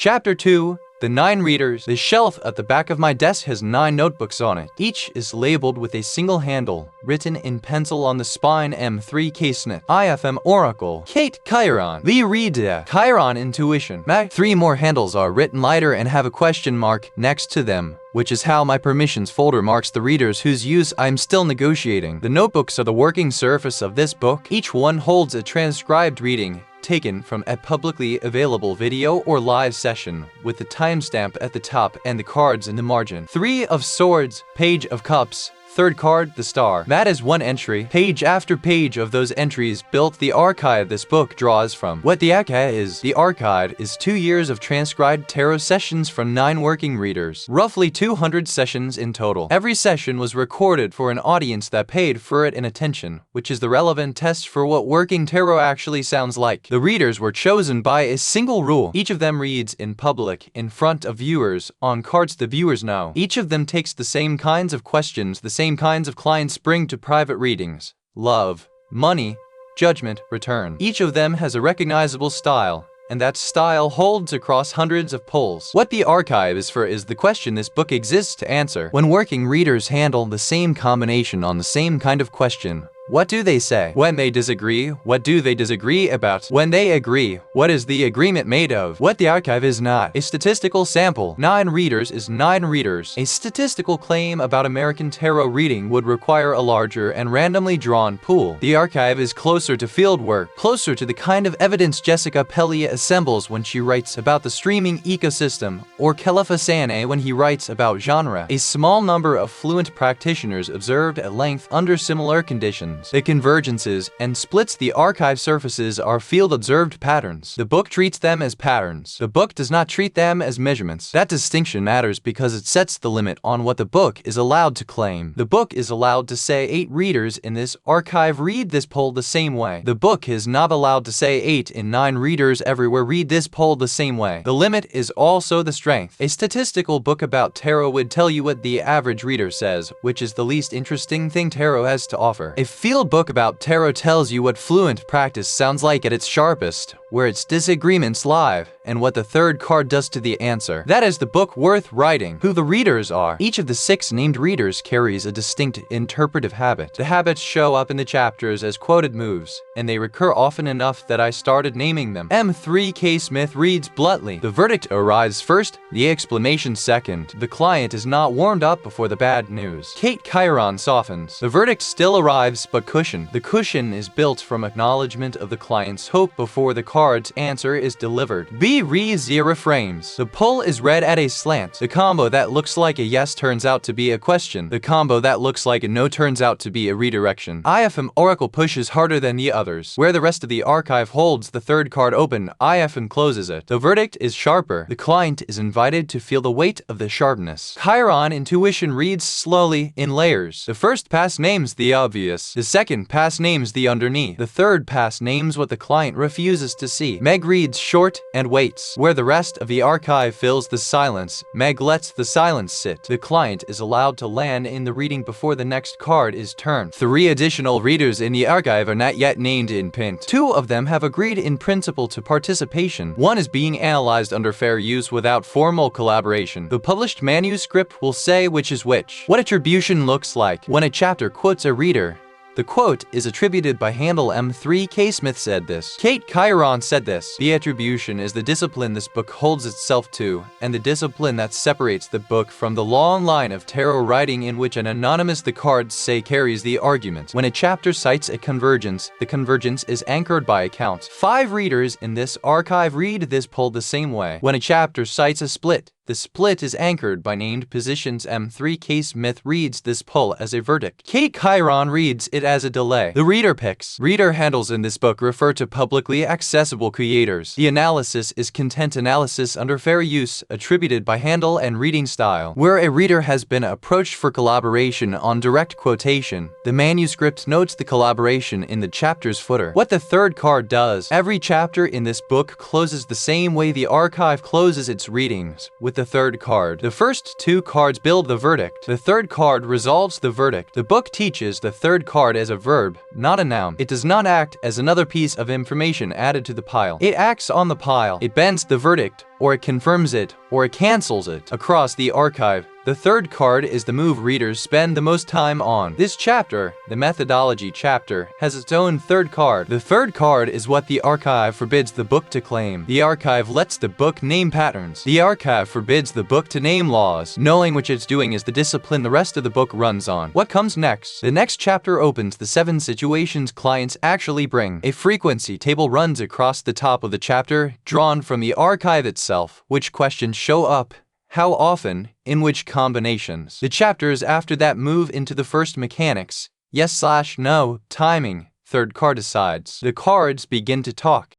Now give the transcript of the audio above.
Chapter 2. The 9 Readers. The shelf at the back of my desk has 9 notebooks on it. Each is labeled with a single handle, written in pencil on the spine. M3 CaseSmith, IFM Oracle, Kate Chiron, Lee Reed, Chiron Intuition, Mag. 3 more handles are written lighter and have a question mark next to them, which is how my permissions folder marks the readers whose use I'm still negotiating. The notebooks are the working surface of this book. Each one holds a transcribed reading taken from a publicly available video or live session, with the timestamp at the top and the cards in the margin. 3 of Swords, Page of Cups, third card, the Star. That is 1 entry. Page after page of those entries built the archive this book draws from. What the archive is? The archive is 2 years of transcribed tarot sessions from 9 working readers. Roughly 200 sessions in total. Every session was recorded for an audience that paid for it in attention, which is the relevant test for what working tarot actually sounds like. The readers were chosen by a single rule. Each of them reads in public, in front of viewers, on cards the viewers know. Each of them takes the same kinds of questions, the same kinds of clients bring to private readings: love, money, judgment, return. Each of them has a recognizable style, and that style holds across hundreds of polls. What the archive is for is the question this book exists to answer. When working readers handle the same combination on the same kind of question, what do they say? When they disagree, what do they disagree about? When they agree, what is the agreement made of? What the archive is not. A statistical sample. 9 readers is 9 readers. A statistical claim about American tarot reading would require a larger and randomly drawn pool. The archive is closer to fieldwork, closer to the kind of evidence Jessica Pelly assembles when she writes about the streaming ecosystem, or Khalifa Sane when he writes about genre. A small number of fluent practitioners observed at length under similar conditions. The convergences and splits the archive surfaces are field-observed patterns. The book treats them as patterns. The book does not treat them as measurements. That distinction matters because it sets the limit on what the book is allowed to claim. The book is allowed to say 8 readers in this archive read this poll the same way. The book is not allowed to say 8 in 9 readers everywhere read this poll the same way. The limit is also the strength. A statistical book about tarot would tell you what the average reader says, which is the least interesting thing tarot has to offer. A field book about tarot tells you what fluent practice sounds like at its sharpest, where its disagreements live, and what the third card does to the answer. That is the book worth writing. Who the readers are. Each of the 6 named readers carries a distinct interpretive habit. The habits show up in the chapters as quoted moves, and they recur often enough that I started naming them. M3 CaseSmith reads bluntly. The verdict arrives first, the exclamation second. The client is not warmed up before the bad news. Kate Chiron softens. The verdict still arrives, but cushioned. The cushion is built from acknowledgement of the client's hope before the card's answer is delivered. B reads reframes. The pull is read at a slant. The combo that looks like a yes turns out to be a question. The combo that looks like a no turns out to be a redirection. IFM Oracle pushes harder than the others. Where the rest of the archive holds the third card open, IFM closes it. The verdict is sharper. The client is invited to feel the weight of the sharpness. Chiron Intuition reads slowly, in layers. The first pass names the obvious. The second pass names the underneath. The third pass names what the client refuses to see. Meg reads short and waits. Where the rest of the archive fills the silence, Meg lets the silence sit. The client is allowed to land in the reading before the next card is turned. 3 additional readers in the archive are not yet named in print. 2 of them have agreed in principle to participation. 1 is being analyzed under fair use without formal collaboration. The published manuscript will say which is which. What attribution looks like. When a chapter quotes a reader, the quote is attributed by handle M3 CaseSmith said this. Kate Chiron said this. The attribution is the discipline this book holds itself to, and the discipline that separates the book from the long line of tarot writing in which an anonymous the cards say carries the argument. When a chapter cites a convergence, the convergence is anchored by a count. 5 readers in this archive read this poll the same way. When a chapter cites a split, the split is anchored by named positions. M3 CaseSmith reads this poll as a verdict. Kate Chiron reads it as a delay. The reader picks. Reader handles in this book refer to publicly accessible creators. The analysis is content analysis under fair use, attributed by handle and reading style. Where a reader has been approached for collaboration on direct quotation, the manuscript notes the collaboration in the chapter's footer. What the third card does. Every chapter in this book closes the same way the archive closes its readings, with the third card. The first 2 cards build the verdict. The third card resolves the verdict. The book teaches the third card as a verb, not a noun. It does not act as another piece of information added to the pile. It acts on the pile. It bends the verdict or it confirms it, or it cancels it across the archive. The third card is the move readers spend the most time on. This chapter, the methodology chapter, has its own third card. The third card is what the archive forbids the book to claim. The archive lets the book name patterns. The archive forbids the book to name laws. Knowing which it's doing is the discipline the rest of the book runs on. What comes next? The next chapter opens the 7 situations clients actually bring. A frequency table runs across the top of the chapter, drawn from the archive itself. Which questions show up? How often? In which combinations? The chapters after that move into the first mechanics. Yes/no. Timing. Third card decides. The cards begin to talk.